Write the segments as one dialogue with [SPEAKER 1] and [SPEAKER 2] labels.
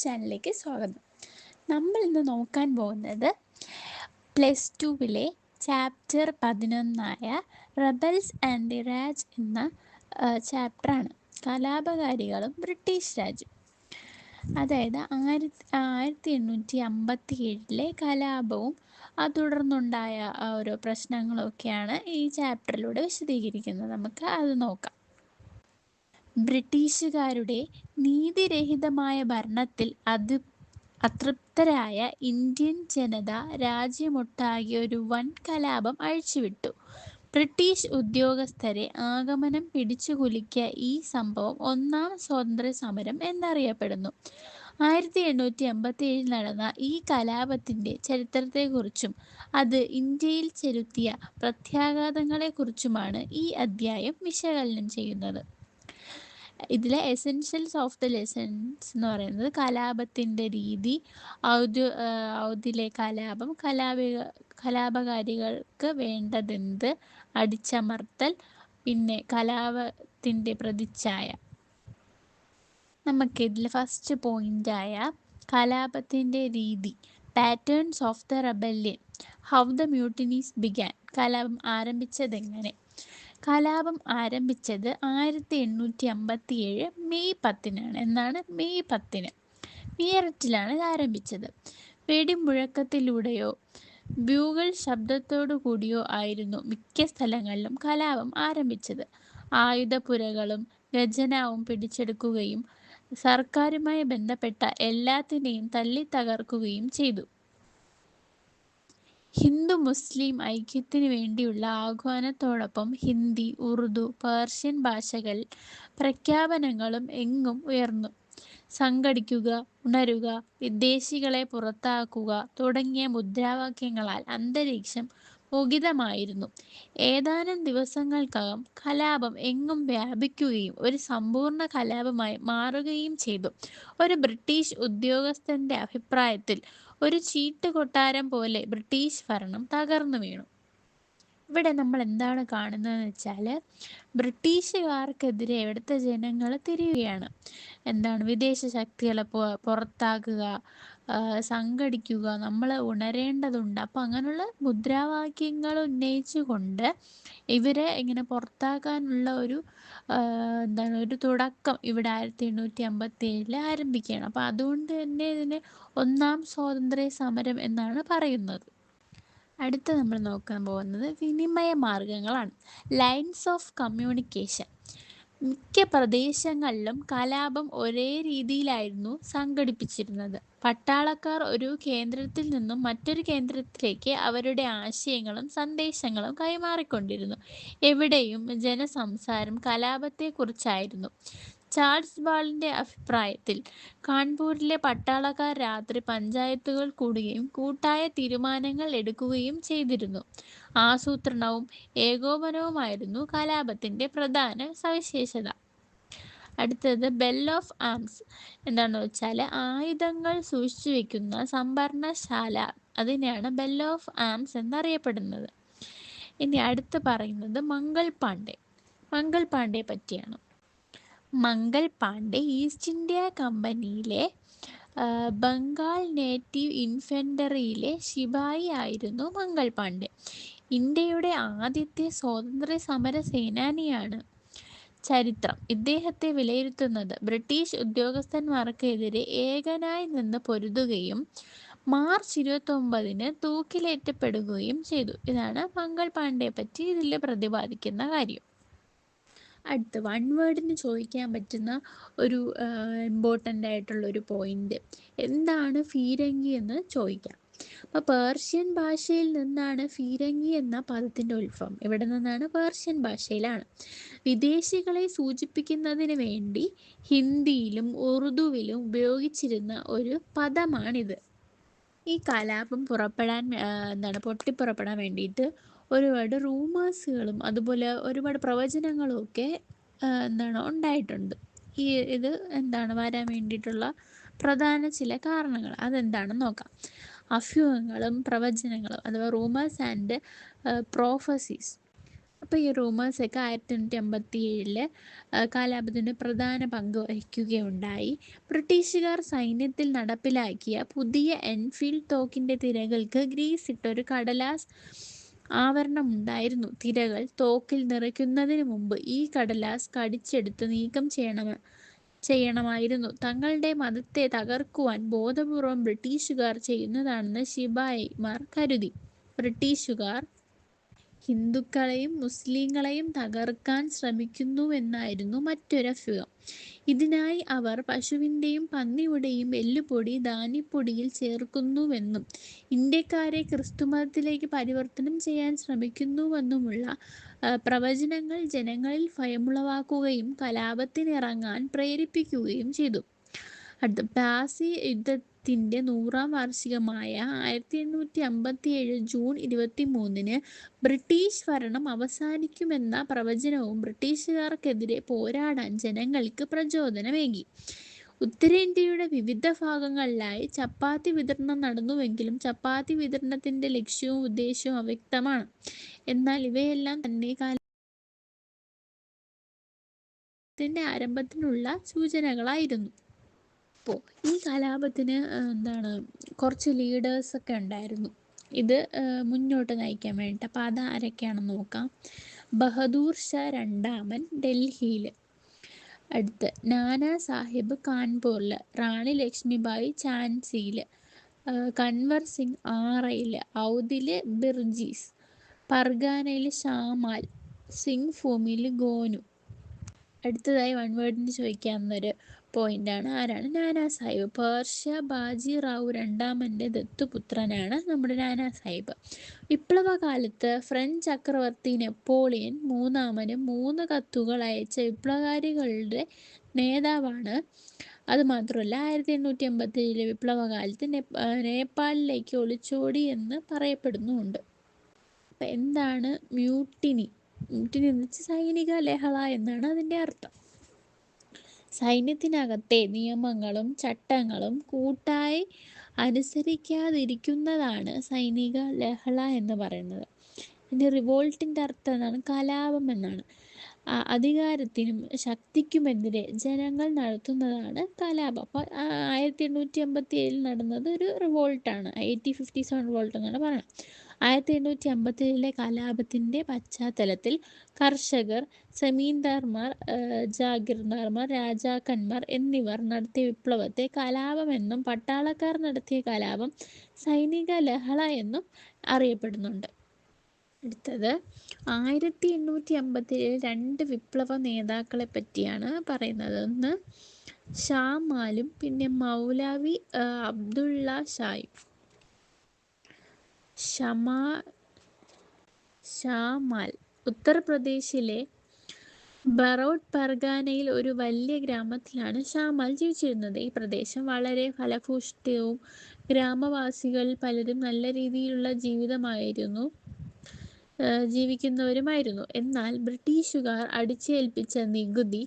[SPEAKER 1] ചാനലിലേക്ക് സ്വാഗതം. നമ്മൾ ഇന്ന് നോക്കാൻ പോകുന്നത് +2 chapter 11 rebels and the Raj എന്ന ചാപ്റ്ററാണ്. കലാപകാരികളും ബ്രിട്ടീഷ് രാജ്യം. അതായത് 1857 കലാപവും തുടർന്നുണ്ടായ ഓരോ പ്രശ്നങ്ങളൊക്കെയാണ് ഈ ചാപ്റ്ററിലൂടെ വിശദീകരിക്കുന്നത്. നമുക്ക് അത് നോക്കാം. ബ്രിട്ടീഷുകാരുടെ നീതിരഹിതമായ ഭരണത്തിൽ അതൃപ്തരായ ഇന്ത്യൻ ജനത രാജ്യമൊട്ടാകെ ഒരു വൻ കലാപം അഴിച്ചുവിട്ടു. ബ്രിട്ടീഷ് ഉദ്യോഗസ്ഥരെ ആകമാനം പിടിച്ചുകുലുക്കിയ ഈ സംഭവം ഒന്നാം സ്വാതന്ത്ര്യ സമരം എന്നറിയപ്പെടുന്നു. 1857 നടന്ന ഈ കലാപത്തിന്റെ ചരിത്രത്തെക്കുറിച്ചും അത് ഇന്ത്യയിൽ ചെലുത്തിയ പ്രത്യാഘാതങ്ങളെക്കുറിച്ചുമാണ് ഈ അധ്യായം വിശകലനം ചെയ്യുന്നത്. ഇതിലെ എസെൻഷ്യൽസ് ഓഫ് ദ ലെസൺസ് എന്ന് പറയുന്നത് കലാപത്തിൻ്റെ രീതി, ഔദിലെ കലാപം, കലാപകാരികൾക്ക് വേണ്ടതെന്ത്, അടിച്ചമർത്തൽ, പിന്നെ കലാപത്തിൻ്റെ പ്രതിച്ഛായ. നമുക്കിതിൽ ഫസ്റ്റ് പോയിൻ്റായ കലാപത്തിൻ്റെ രീതി, patterns of the rebellion, how the mutinies began, കലാപം ആരംഭിച്ചതെങ്ങനെ. കലാപം ആരംഭിച്ചത് 1857 മെയ് 10-നാണ്. മെയ് 10-ന് മീററ്റിലാണ് ഇത് ആരംഭിച്ചത്. വെടിമുഴക്കത്തിലൂടെയോ ബ്യൂഗിൾ ശബ്ദത്തോടു കൂടിയോ ആയിരുന്നു മിക്ക സ്ഥലങ്ങളിലും കലാപം ആരംഭിച്ചത്. ആയുധപുരകളും ഖജനാവും പിടിച്ചെടുക്കുകയും സർക്കാരുമായി ബന്ധപ്പെട്ട എല്ലാത്തിനെയും തല്ലിത്തകർക്കുകയും ചെയ്തു. ഹിന്ദു മുസ്ലിം ഐക്യത്തിനു വേണ്ടിയുള്ള ആഹ്വാനത്തോടൊപ്പം ഹിന്ദി, ഉറുദു, പേർഷ്യൻ ഭാഷകൾ പ്രഖ്യാപനങ്ങളും എങ്ങും ഉയർന്നു. സംഘടിക്കുക, ഉണരുക, വിദേശികളെ പുറത്താക്കുക തുടങ്ങിയ മുദ്രാവാക്യങ്ങളാൽ അന്തരീക്ഷം മുഖരിതമായിരുന്നു. ഏതാനും ദിവസങ്ങൾക്കകം കലാപം എങ്ങും വ്യാപിക്കുകയും ഒരു സമ്പൂർണ്ണ കലാപമായി മാറുകയും ചെയ്തു. ഒരു ബ്രിട്ടീഷ് ഉദ്യോഗസ്ഥന്റെ അഭിപ്രായത്തിൽ ഒരു ചീട്ടുകൊട്ടാരം പോലെ ബ്രിട്ടീഷ് ഭരണം തകർന്നു വീണു. ഇവിടെ നമ്മൾ എന്താണ് കാണുന്നതെന്ന് വെച്ചാൽ, ബ്രിട്ടീഷുകാർക്കെതിരെ ഇവിടുത്തെ ജനങ്ങൾ തിരിയുകയാണ്. വിദേശ ശക്തികളെ പുറത്താക്കുക, സംഘടിക്കുക, നമ്മൾ ഉണരേണ്ടതുണ്ട്. അപ്പോൾ അങ്ങനെയുള്ള മുദ്രാവാക്യങ്ങൾ ഉന്നയിച്ചുകൊണ്ട് ഇവരെ ഇങ്ങനെ പുറത്താക്കാനുള്ള ഒരു തുടക്കം ഇവിടെ 1857 ആരംഭിക്കുകയാണ്. അപ്പോൾ അതുകൊണ്ട് തന്നെ ഇതിനെ ഒന്നാം സ്വാതന്ത്ര്യ സമരം എന്നാണ് പറയുന്നത്. അടുത്ത നമ്മൾ നോക്കാൻ പോകുന്നത് വിനിമയ മാർഗങ്ങളാണ്, ലൈൻസ് ഓഫ് കമ്മ്യൂണിക്കേഷൻ. മിക്ക പ്രദേശങ്ങളിലും കലാപം ഒരേ രീതിയിലായിരുന്നു സംഘടിപ്പിച്ചിരുന്നത്. പട്ടാളക്കാർ ഒരു കേന്ദ്രത്തിൽ നിന്നും മറ്റൊരു കേന്ദ്രത്തിലേക്ക് അവരുടെ ആശയങ്ങളും സന്ദേശങ്ങളും കൈമാറിക്കൊണ്ടിരുന്നു. എവിടെയും ജനസംസാരം കലാപത്തെക്കുറിച്ചായിരുന്നു. ചാൾസ് ബാളിന്റെ അഭിപ്രായത്തിൽ കാൺപൂരിലെ പട്ടാളക്കാർ രാത്രി പഞ്ചായത്തുകൾ കൂടുകയും കൂട്ടായ തീരുമാനങ്ങൾ എടുക്കുകയും ചെയ്തിരുന്നു. ആസൂത്രണവും ഏകോപനവുമായിരുന്നു കലാപത്തിന്റെ പ്രധാന സവിശേഷത. അടുത്തത് ബെൽ ഓഫ് ആംസ്. എന്താണെന്ന് വെച്ചാൽ ആയുധങ്ങൾ സൂക്ഷിച്ചു വെക്കുന്ന സംഭരണശാല, അതിനെയാണ് ബെൽ ഓഫ് ആംസ് എന്നറിയപ്പെടുന്നത്. ഇനി അടുത്ത് പറയുന്നത് മംഗൾ പാണ്ഡെ പറ്റിയാണ്. മംഗൾ പാണ്ഡെ ഈസ്റ്റ് ഇന്ത്യ കമ്പനിയിലെ ബംഗാൾ നേറ്റീവ് ഇൻഫൻട്രിയിലെ ശിപായി ആയിരുന്നു. മംഗൾ പാണ്ഡെ ഇന്ത്യയുടെ ആദ്യത്തെ സ്വാതന്ത്ര്യ സമര സേനാനിയാണ്. ചരിത്രം ഇദ്ദേഹത്തെ വിലയിരുത്തുന്നത് ബ്രിട്ടീഷ് ഉദ്യോഗസ്ഥന്മാർക്കെതിരെ ഏകനായി നിന്ന് പൊരുതുകയും മാർച്ച് 29-ന് തൂക്കിലേറ്റപ്പെടുകയും ചെയ്തു. ഇതാണ് മംഗൾ പാണ്ഡെയെ പറ്റി ഇതിൽ പ്രതിപാദിക്കുന്ന കാര്യം. അടുത്ത വൺ വേർഡിന് ചോദിക്കാൻ പറ്റുന്ന ഒരു ഇമ്പോർട്ടൻ്റ് ആയിട്ടുള്ളൊരു പോയിന്റ്, എന്താണ് ഫീരങ്കി എന്ന് ചോദിക്കാം. അപ്പോൾ പേർഷ്യൻ ഭാഷയിൽ നിന്നാണ് ഫീരങ്കി എന്ന പദത്തിൻ്റെ ഉത്ഭവം. ഇവിടെ നിന്നാണ്, പേർഷ്യൻ ഭാഷയിലാണ്. വിദേശികളെ സൂചിപ്പിക്കുന്നതിന് വേണ്ടി ഹിന്ദിയിലും ഉറുദുവിലും ഉപയോഗിച്ചിരുന്ന ഒരു പദമാണിത്. ഈ കലാപം പൊട്ടിപ്പുറപ്പെടാൻ വേണ്ടിയിട്ട് ഒരുപാട് റൂമേഴ്സുകളും അതുപോലെ ഒരുപാട് പ്രവചനങ്ങളും ഒക്കെ ഉണ്ടായിട്ടുണ്ട്. ഇത് വരാൻ വേണ്ടിയിട്ടുള്ള പ്രധാന ചില കാരണങ്ങൾ അതെന്താണെന്ന് നോക്കാം. അഭ്യൂഹങ്ങളും പ്രവചനങ്ങളും അഥവാ റൂമേഴ്സ് ആൻഡ് പ്രോഫസീസ്. അപ്പോൾ ഈ റൂമേഴ്സൊക്കെ 1857 കലാപത്തിന് പ്രധാന പങ്ക് വഹിക്കുകയുണ്ടായി. ബ്രിട്ടീഷുകാർ സൈന്യത്തിൽ നടപ്പിലാക്കിയ പുതിയ എൻഫീൽഡ് തോക്കിൻ്റെ തിരകൾക്ക് ഗ്രീസ് ഇട്ടൊരു കടലാസ് ആവരണമുണ്ടായിരുന്നു. തിരകൾ തോക്കിൽ നിറയ്ക്കുന്നതിന് മുമ്പ് ഈ കടലാസ് കടിച്ചെടുത്ത് നീക്കം ചെയ്യണമായിരുന്നു. തങ്ങളുടെ മതത്തെ തകർക്കുവാൻ ബോധപൂർവം ബ്രിട്ടീഷുകാർ ചെയ്യുന്നതാണെന്ന് ശിപായിമാർ കരുതി. ബ്രിട്ടീഷുകാർ ഹിന്ദുക്കളെയും മുസ്ലിങ്ങളെയും തകർക്കാൻ ശ്രമിക്കുന്നുവെന്നായിരുന്നു മറ്റൊരഭ്യൂഹം. ഇതിനായി അവർ പശുവിൻ്റെയും പന്നിയുടെയും എല്ലുപൊടി ധാന്യപ്പൊടിയിൽ ചേർക്കുന്നുവെന്നും ഇന്ത്യക്കാരെ ക്രിസ്തുമതത്തിലേക്ക് പരിവർത്തനം ചെയ്യാൻ ശ്രമിക്കുന്നുവെന്നുമുള്ള പ്രവചനങ്ങൾ ജനങ്ങളിൽ ഭയമുളവാക്കുകയും കലാപത്തിനിറങ്ങാൻ പ്രേരിപ്പിക്കുകയും ചെയ്തു. അടുത്ത പ്ലാസി യുദ്ധത്തിൻ്റെ 100-ാം വാർഷികമായ 1857 ജൂൺ 23-ന് ബ്രിട്ടീഷ് ഭരണം അവസാനിക്കുമെന്ന പ്രവചനവും ബ്രിട്ടീഷുകാർക്കെതിരെ പോരാടാൻ ജനങ്ങൾക്ക് പ്രചോദനമേകി. ഉത്തരേന്ത്യയുടെ വിവിധ ഭാഗങ്ങളിലായി ചപ്പാത്തി വിതരണം നടന്നുവെങ്കിലും ചപ്പാത്തി വിതരണത്തിൻ്റെ ലക്ഷ്യവും ഉദ്ദേശവും അവ്യക്തമാണ്. എന്നാൽ ഇവയെല്ലാം തന്നെ കലാപത്തിൻ്റെ ആരംഭത്തിനുള്ള സൂചനകളായിരുന്നു. അപ്പോൾ ഈ കലാപത്തിന് കുറച്ച് ലീഡേഴ്സൊക്കെ ഉണ്ടായിരുന്നു ഇത് മുന്നോട്ട് നയിക്കാൻ വേണ്ടിയിട്ട്. അപ്പോൾ അത് ആരൊക്കെയാണെന്ന് നോക്കാം. ബഹദൂർ ഷാ രണ്ടാമൻ ഡൽഹിയിൽ, അടുത്ത് നാനാ സാഹിബ് കാൺപൂരിൽ, റാണി ലക്ഷ്മിബായി ഝാൻസിയിൽ, കൻവർ സിംഗ് ആറയിൽ, ഔദിൽ ബിർജീസ്, പർഗാനയിൽ ഷാമാൽ, സിംഗ് ഭൂമിയിൽ ഗോനു. അടുത്തതായി വൺ വേർഡിന് ചോദിക്കാവുന്നൊരു പോയിൻ്റാണ് ആരാണ് നാനാ സാഹിബ്. പേർഷ്യ ബാജി റാവു രണ്ടാമൻ്റെ ദത്തുപുത്രനാണ് നമ്മുടെ നാനാ സാഹിബ്. വിപ്ലവകാലത്ത് ഫ്രഞ്ച് ചക്രവർത്തി നെപ്പോളിയൻ മൂന്നാമന് 3 കത്തുകൾ അയച്ച വിപ്ലവകാരികളുടെ നേതാവാണ്. അതുമാത്രമല്ല 1857 വിപ്ലവകാലത്ത് നേപ്പാളിലേക്ക് ഒളിച്ചോടി എന്ന് പറയപ്പെടുന്നുമുണ്ട്. അപ്പം എന്താണ് മ്യൂട്ടിനി? മ്യൂട്ടിനി എന്ന് വെച്ചാൽ സൈനിക ലഹള എന്നാണ് അതിൻ്റെ അർത്ഥം. സൈന്യത്തിനകത്തെ നിയമങ്ങളും ചട്ടങ്ങളും കൂട്ടായി അനുസരിക്കാതിരിക്കുന്നതാണ് സൈനിക ലഹള എന്ന് പറയുന്നത്. ഇതിൻ്റെ റിവോൾട്ടിൻ്റെ അർത്ഥം എന്നാണ് കലാപം എന്നാണ്. അധികാരത്തിനും ശക്തിക്കുമെതിരെ ജനങ്ങൾ നടത്തുന്നതാണ് കലാപം. അപ്പോൾ 1857 നടന്നത് ഒരു റിവോൾട്ടാണ്. 1857 റിവോൾട്ട് എന്നാണ് പറയുന്നത്. 1857 കലാപത്തിൻ്റെ പശ്ചാത്തലത്തിൽ കർഷകർ, സെമീന്ദാർമാർ, ജാഗിർദാർമാർ, രാജാക്കന്മാർ എന്നിവർ നടത്തിയ വിപ്ലവത്തെ കലാപമെന്നും പട്ടാളക്കാർ നടത്തിയ കലാപം സൈനിക ലഹള എന്നും അറിയപ്പെടുന്നുണ്ട്. അടുത്തത് 1857 2 വിപ്ലവ നേതാക്കളെ പറ്റിയാണ് പറയുന്നത്. ഒന്ന് ഷാമാലും പിന്നെ മൗലവി അബ്ദുള്ള ഷായും. ഷാമാൽ ഉത്തർപ്രദേശിലെ ബറോട്ട് പർഗാനയിൽ ഒരു വലിയ ഗ്രാമത്തിലാണ് ഷാമാൽ ജീവിച്ചിരുന്നത്. ഈ പ്രദേശം വളരെ ഫലഭൂയിഷ്ഠവും ഗ്രാമവാസികളിൽ പലരും നല്ല രീതിയിലുള്ള ജീവിക്കുന്നവരുമായിരുന്നു. എന്നാൽ ബ്രിട്ടീഷുകാർ അടിച്ചേൽപ്പിച്ച നികുതി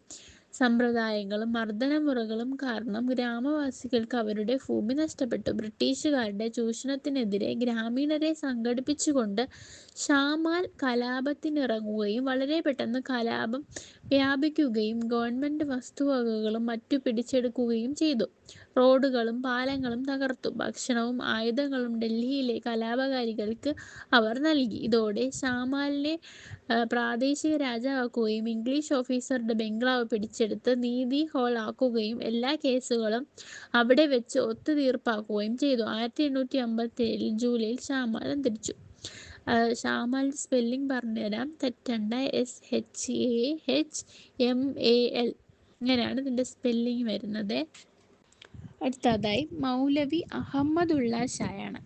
[SPEAKER 1] സമ്പ്രദായങ്ങളും മർദ്ദനമുറകളും കാരണം ഗ്രാമവാസികൾക്ക് അവരുടെ ഭൂമി നഷ്ടപ്പെട്ടു. ബ്രിട്ടീഷുകാരുടെ ചൂഷണത്തിനെതിരെ ഗ്രാമീണരെ സംഘടിപ്പിച്ചുകൊണ്ട് ഷാമാൽ കലാപത്തിനിറങ്ങുകയും വളരെ പെട്ടെന്ന് കലാപം വ്യാപിക്കുകയും ഗവൺമെൻറ് വസ്തുവകകളും മറ്റു പിടിച്ചെടുക്കുകയും ചെയ്തു. റോഡുകളും പാലങ്ങളും തകർത്തു. ഭക്ഷണവും ആയുധങ്ങളും ഡൽഹിയിലെ കലാപകാരികൾക്ക് അവർ നൽകി. ഇതോടെ ഷാമാലിനെ പ്രാദേശിക രാജാവാക്കുകയും ഇംഗ്ലീഷ് ഓഫീസറുടെ ബംഗ്ലാവ് പിടിച്ചെടുത്ത് നീതി ഹാൾ ആക്കുകയും എല്ലാ കേസുകളും അവിടെ വെച്ച് ഒത്തുതീർപ്പാക്കുകയും ചെയ്തു. 1857 ജൂലൈയിൽ ഷാമാൽ അന്തരിച്ചു. ഷാമാലിൻ്റെ സ്പെല്ലിംഗ് പറഞ്ഞുതരാം, തെറ്റണ്ട. SHAHMAL ഇങ്ങനെയാണ് ഇതിൻ്റെ സ്പെല്ലിംഗ് വരുന്നത്. അടുത്തതായി മൗലവി അഹമ്മദുള്ള ഷായാണ്.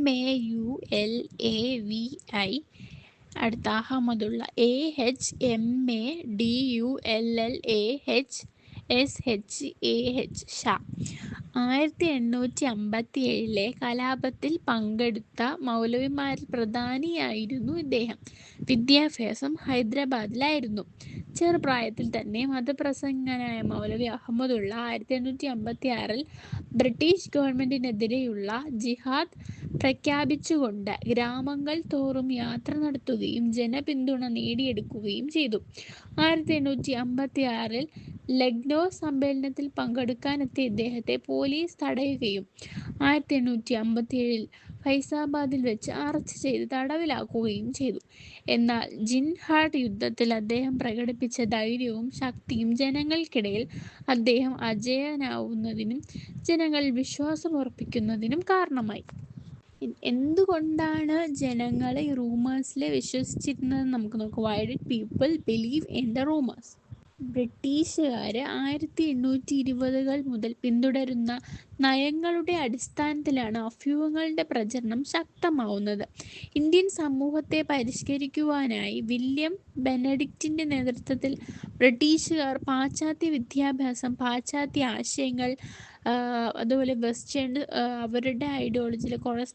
[SPEAKER 1] MAULAVI. അടുത്ത അഹമ്മദുള്ള AHMADULLAHSHAH ഷാ. 1857 കലാപത്തിൽ പങ്കെടുത്ത മൗലവിമാരിൽ പ്രധാനിയായിരുന്നു ഇദ്ദേഹം. വിദ്യാഭ്യാസം ഹൈദരാബാദിലായിരുന്നു. ചെറുപ്രായത്തിൽ തന്നെ മതപ്രസംഗകനായ മൗലവി അഹമ്മദുള്ള 1856 ബ്രിട്ടീഷ് ഗവൺമെന്റിനെതിരെയുള്ള ജിഹാദ് പ്രഖ്യാപിച്ചുകൊണ്ട് ഗ്രാമങ്ങൾ തോറും യാത്ര നടത്തുകയും ജനപിന്തുണ നേടിയെടുക്കുകയും ചെയ്തു. 1856 ലക്നൗ സമ്മേളനത്തിൽ പങ്കെടുക്കാനെത്തിയ ഇദ്ദേഹത്തെ പോലീസ് തടയുകയും 1857 ഫൈസാബാദിൽ വെച്ച് അറസ്റ്റ് ചെയ്ത് തടവിലാക്കുകയും ചെയ്തു. എന്നാൽ ജിൻഹാഡ് യുദ്ധത്തിൽ അദ്ദേഹം പ്രകടിപ്പിച്ച ധൈര്യവും ശക്തിയും ജനങ്ങൾക്കിടയിൽ അദ്ദേഹം അജേയനാവുന്നതിനും ജനങ്ങളിൽ വിശ്വാസമർപ്പിക്കുന്നതിനും കാരണമായി. എന്തുകൊണ്ടാണ് ജനങ്ങൾ ഈ റൂമേഴ്സിൽ വിശ്വസിച്ചിരുന്നതെന്ന് നമുക്ക് നോക്കാം. Why did people believe in the rumours? ബ്രിട്ടീഷുകാർ 1820 മുതൽ പിന്തുടരുന്ന നയങ്ങളുടെ അടിസ്ഥാനത്തിലാണ് അഭ്യൂഹങ്ങളുടെ പ്രചരണം ശക്തമാവുന്നത്. ഇന്ത്യൻ സമൂഹത്തെ പരിഷ്കരിക്കുവാനായി വില്യം ബെനഡിക്റ്റിൻ്റെ നേതൃത്വത്തിൽ ബ്രിട്ടീഷുകാർ പാശ്ചാത്യ വിദ്യാഭ്യാസം, പാശ്ചാത്യ ആശയങ്ങൾ, അതുപോലെ വെസ്റ്റേൺ അവരുടെ ഐഡിയോളജിയിൽ കുറേ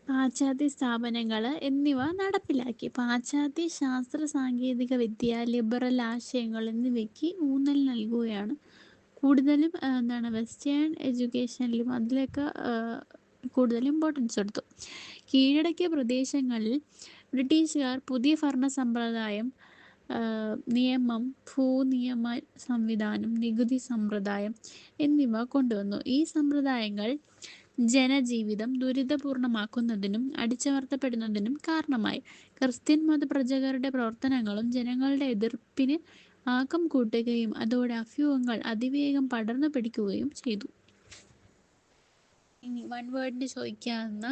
[SPEAKER 1] പാശ്ചാത്യ സ്ഥാപനങ്ങൾ എന്നിവ നടപ്പിലാക്കി. പാശ്ചാത്യ ശാസ്ത്ര സാങ്കേതിക വിദ്യ, ലിബറൽ ആശയങ്ങൾ എന്നിവയ്ക്ക് ഊന്നൽ നൽകുകയാണ്. കൂടുതലും വെസ്റ്റേൺ എഡ്യൂക്കേഷനിലും അതിലൊക്കെ കൂടുതൽ ഇമ്പോർട്ടൻസ് കൊടുത്തു. കീഴടക്കിയ പ്രദേശങ്ങളിൽ ബ്രിട്ടീഷുകാർ പുതിയ ഭരണ സമ്പ്രദായം, നിയമം, ഭൂനിയമ സംവിധാനം, നികുതി സമ്പ്രദായം എന്നിവ കൊണ്ടുവന്നു. ഈ സമ്പ്രദായങ്ങൾ ജനജീവിതം ദുരിതപൂർണമാക്കുന്നതിനും അടിച്ചമർത്തപ്പെടുന്നതിനും കാരണമായി. ക്രിസ്ത്യൻ മതപ്രചാരകരുടെ പ്രവർത്തനങ്ങളും ജനങ്ങളുടെ എതിർപ്പിന് ആക്കം കൂട്ടുകയും അതോടെ അഭ്യൂഹങ്ങൾ അതിവേഗം പടർന്നു പിടിക്കുകയും ചെയ്തു. ഇനി വൺ വേർഡിന് ചോദിക്കാവുന്ന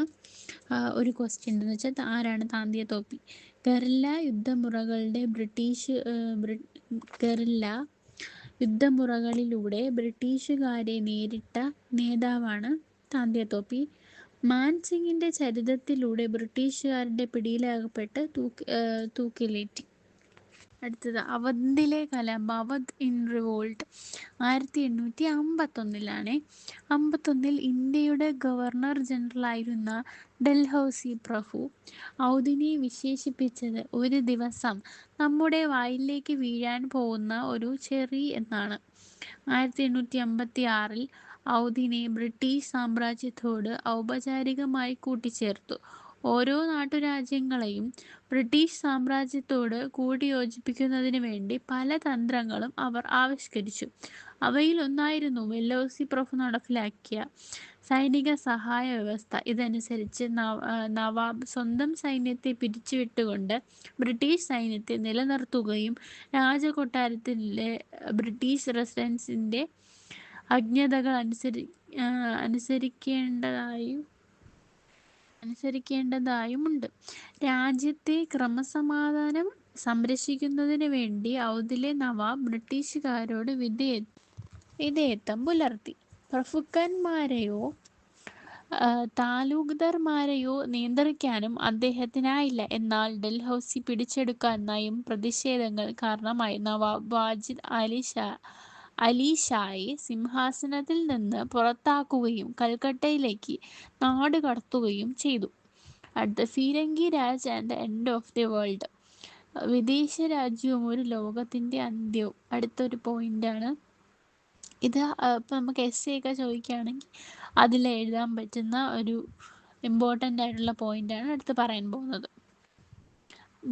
[SPEAKER 1] ഒരു ക്വസ്റ്റ്യൻ എന്ന് വെച്ചാൽ, ആരാണ് താന്തിയ തോപ്പി? ഗറില്ല യുദ്ധമുറകളിലൂടെ ബ്രിട്ടീഷുകാരെ നേരിട്ട നേതാവാണ് താന്തിയ തോപ്പി. മാൻസിങ്ങിൻ്റെ ചരിതത്തിലൂടെ ബ്രിട്ടീഷുകാരുടെ പിടിയിലകപ്പെട്ട് തൂക്കിലേറ്റി. അടുത്തത് അവധിലെ കലാപം, അവധ് ഇൻ റിവോൾട്ട് 1851 51 ഇന്ത്യയുടെ ഗവർണർ ജനറലായിരുന്ന ഡൽഹൗസി പ്രഭു ഔധിനെ വിശേഷിപ്പിച്ചത് ഒരു ദിവസം നമ്മുടെ വായിലേക്ക് വീഴാൻ പോകുന്ന ഒരു ചെറി എന്നാണ്. 1856 ഔധിനെ ബ്രിട്ടീഷ് സാമ്രാജ്യത്തോട് ഔപചാരികമായി കൂട്ടിച്ചേർത്തു. ഓരോ നാട്ടുരാജ്യങ്ങളെയും ബ്രിട്ടീഷ് സാമ്രാജ്യത്തോട് കൂടിയോജിപ്പിക്കുന്നതിന് വേണ്ടി പല തന്ത്രങ്ങളും അവർ ആവിഷ്കരിച്ചു. അവയിലൊന്നായിരുന്നു ഡൽഹൗസി പ്രഭു നടപ്പിലാക്കിയ സൈനിക സഹായ വ്യവസ്ഥ. ഇതനുസരിച്ച് നവാബ് സ്വന്തം സൈന്യത്തെ പിരിച്ചുവിട്ടുകൊണ്ട് ബ്രിട്ടീഷ് സൈന്യത്തെ നിലനിർത്തുകയും രാജകൊട്ടാരത്തിലെ ബ്രിട്ടീഷ് റെസിഡൻസിൻ്റെ ആജ്ഞകൾ അനുസരിക്കേണ്ടതായുമുണ്ട്. രാജ്യത്തെ ക്രമസമാധാനം സംരക്ഷിക്കുന്നതിന് വേണ്ടി ഔധിലെ നവാബ് ബ്രിട്ടീഷുകാരോട് വിധേയത്വം പുലർത്തി. പ്രഭുക്കന്മാരെയോ താലൂക്ദാർമാരെയോ നിയന്ത്രിക്കാനും അദ്ദേഹത്തിനായില്ല. എന്നാൽ ഡൽഹൗസി പിടിച്ചെടുക്കാൻ നയം പ്രതിഷേധങ്ങൾ കാരണമായി. നവാബ് വാജിദ് അലി ഷായെ സിംഹാസനത്തിൽ നിന്ന് പുറത്താക്കുകയും കൽക്കട്ടയിലേക്ക് നാടുകടത്തുകയും ചെയ്തു. അടുത്ത Firangi Raj and the end of the world, വിദേശ രാജ്യവും ഒരു ലോകത്തിൻ്റെ അന്ത്യവും. അടുത്തൊരു പോയിന്റാണ് ഇത്. ഇപ്പം നമുക്ക് എസ്സേ ഒക്കെ ചോദിക്കുകയാണെങ്കിൽ അതിൽ എഴുതാൻ പറ്റുന്ന ഒരു ഇമ്പോർട്ടൻ്റ് ആയിട്ടുള്ള പോയിന്റാണ് അടുത്ത് പറയാൻ പോകുന്നത്.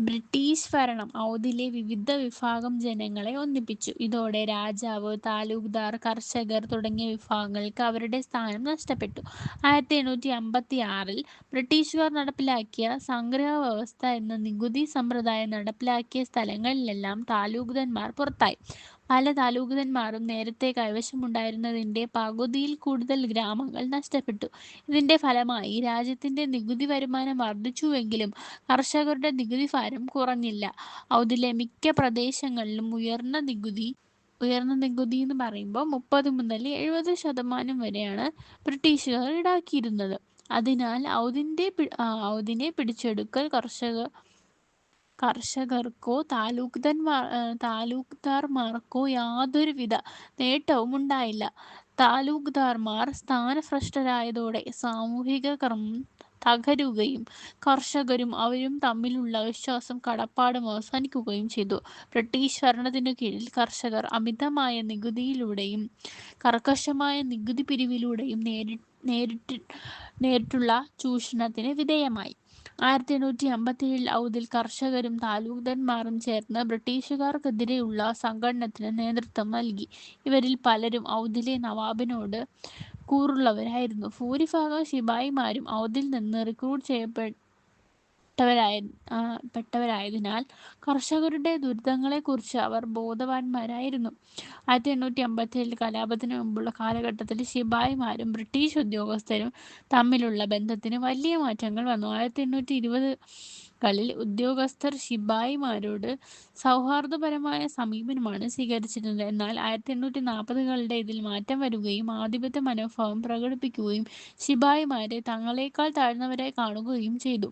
[SPEAKER 1] ബ്രിട്ടീഷ് ഭരണം ഔധിലെ വിവിധ വിഭാഗം ജനങ്ങളെ ഒന്നിപ്പിച്ചു. ഇതോടെ രാജാവ്, താലൂക്ദാർ, കർഷകർ തുടങ്ങിയ വിഭാഗങ്ങൾക്ക് അവരുടെ സ്ഥാനം നഷ്ടപ്പെട്ടു. 1856 ബ്രിട്ടീഷുകാർ നടപ്പിലാക്കിയ സംഗ്രഹ വ്യവസ്ഥ എന്ന നികുതി സമ്പ്രദായം നടപ്പിലാക്കിയ സ്ഥലങ്ങളിലെല്ലാം താലൂക്ദാർമാർ പുറത്തായി. പല താലൂക്ദാർമാരും നേരത്തെ കൈവശമുണ്ടായിരുന്നതിൻ്റെ പകുതിയിൽ കൂടുതൽ ഗ്രാമങ്ങൾ നഷ്ടപ്പെട്ടു. ഇതിൻ്റെ ഫലമായി രാജ്യത്തിൻ്റെ നികുതി വരുമാനം വർദ്ധിച്ചുവെങ്കിലും കർഷകരുടെ നികുതി ഭാരം കുറഞ്ഞില്ല. ഔധിലെ മിക്ക പ്രദേശങ്ങളിലും ഉയർന്ന നികുതി എന്ന് പറയുമ്പോൾ 30 മുതൽ 70% വരെയാണ് ബ്രിട്ടീഷുകാർ ഈടാക്കിയിരുന്നത്. അതിനാൽ ഔധിനെ പിടിച്ചെടുക്കൽ കർഷകർക്കോ താലൂക്ക്ദാർമാർക്കോ യാതൊരുവിധ നേട്ടവും ഉണ്ടായില്ല. താലൂക്ക്ദാർമാർ സ്ഥാനഭ്രഷ്ടരായതോടെ സാമൂഹിക ക്രമം തകരുകയും കർഷകരും അവരും തമ്മിലുള്ള വിശ്വാസം കടപ്പാടും അവസാനിക്കുകയും ചെയ്തു. ബ്രിട്ടീഷ് ഭരണത്തിനു കീഴിൽ കർഷകർ അമിതമായ നികുതിയിലൂടെയും കർക്കശമായ നികുതി പിരിവിലൂടെയും നേരിട്ടുള്ള ചൂഷണത്തിന് വിധേയമായി. 1857 ഔദിൽ കർഷകരും താലൂക്ക്ദാർമാരും ചേർന്ന് ബ്രിട്ടീഷുകാർക്കെതിരെയുള്ള സംഘടനത്തിന് നേതൃത്വം നൽകി. ഇവരിൽ പലരും ഔദിലെ നവാബിനോട് കൂറുള്ളവരായിരുന്നു. ഭൂരിഭാഗം ശിപായിമാരും ഔദിൽ നിന്ന് റിക്രൂട്ട് ചെയ്യപ്പെട്ടവരായതിനാൽ കർഷകരുടെ ദുരിതങ്ങളെക്കുറിച്ച് അവർ ബോധവാന്മാരായിരുന്നു. 1857 കലാപത്തിനു മുമ്പുള്ള കാലഘട്ടത്തിൽ ശിപായിമാരും ബ്രിട്ടീഷ് ഉദ്യോഗസ്ഥരും തമ്മിലുള്ള ബന്ധത്തിന് വലിയ മാറ്റങ്ങൾ വന്നു. 1820കളിൽ ഉദ്യോഗസ്ഥർ ശിപായിമാരോട് സൗഹാർദ്ദപരമായ സമീപനമാണ് സ്വീകരിച്ചിരുന്നത്. എന്നാൽ 1840കളുടെ ഇതിൽ മാറ്റം വരുകയും ആധിപത്യ മനോഭാവം പ്രകടിപ്പിക്കുകയും ശിപായിമാരെ തങ്ങളേക്കാൾ താഴ്ന്നവരായി കാണുകയും ചെയ്തു.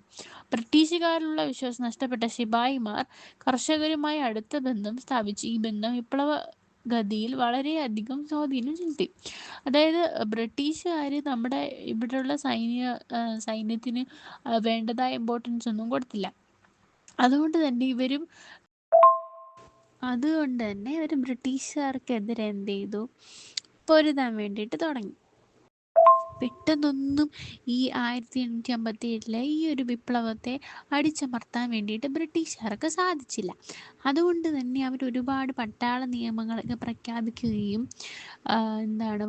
[SPEAKER 1] ബ്രിട്ടീഷുകാരിലുള്ള വിശ്വാസം നഷ്ടപ്പെട്ട ശിപായിമാർ കർഷകരുമായി അടുത്ത ബന്ധം സ്ഥാപിച്ചു. ഈ ബന്ധം വിപ്ലവഗതിയിൽ വളരെയധികം സ്വാധീനം ചെലുത്തി. അതായത് ബ്രിട്ടീഷുകാർ നമ്മുടെ ഇവിടെയുള്ള സൈന്യത്തിന് വേണ്ടതായ ഇമ്പോർട്ടൻസ് ഒന്നും കൊടുത്തില്ല. അതുകൊണ്ട് തന്നെ ഇവർ ബ്രിട്ടീഷുകാർക്കെതിരെ എന്ത് ചെയ്തു, പൊരുതാൻ വേണ്ടിയിട്ട് തുടങ്ങി. പെട്ടെന്നൊന്നും ഈ 1857 ഈ ഒരു വിപ്ലവത്തെ അടിച്ചമർത്താൻ വേണ്ടിയിട്ട് ബ്രിട്ടീഷുകാർക്ക് സാധിച്ചില്ല. അതുകൊണ്ട് തന്നെ അവർ ഒരുപാട് പട്ടാള നിയമങ്ങളൊക്കെ പ്രഖ്യാപിക്കുകയും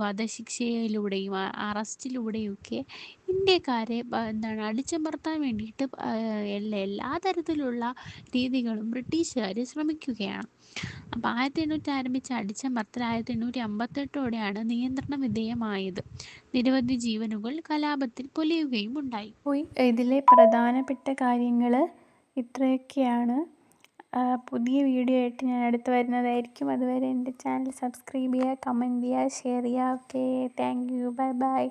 [SPEAKER 1] വധശിക്ഷയിലൂടെയും അറസ്റ്റിലൂടെയൊക്കെ ഇന്ത്യക്കാരെ അടിച്ചമർത്താൻ വേണ്ടിയിട്ട് എല്ലാ തരത്തിലുള്ള രീതികളും ബ്രിട്ടീഷുകാർ ശ്രമിക്കുകയാണ്. അപ്പോൾ 1800 ആരംഭിച്ച അടിച്ചമർത്തൽ 1858ഓടെയാണ് നിയന്ത്രണ വിധേയമായത്. നിരവധി ജീവനുകൾ കലാപത്തിൽ പൊലിയുകയും ഉണ്ടായി.
[SPEAKER 2] ഇതിലെ പ്രധാനപ്പെട്ട കാര്യങ്ങൾ ഇത്രയൊക്കെയാണ്. പുതിയ വീഡിയോ ആയിട്ട് ഞാൻ അടുത്ത് വരുന്നതായിരിക്കും. അതുവരെ എൻ്റെ ചാനൽ സബ്സ്ക്രൈബ് ചെയ്യുക, കമൻറ്റ് ചെയ്യുക, ഷെയർ ചെയ്യുക. Okay, thank you, bye bye.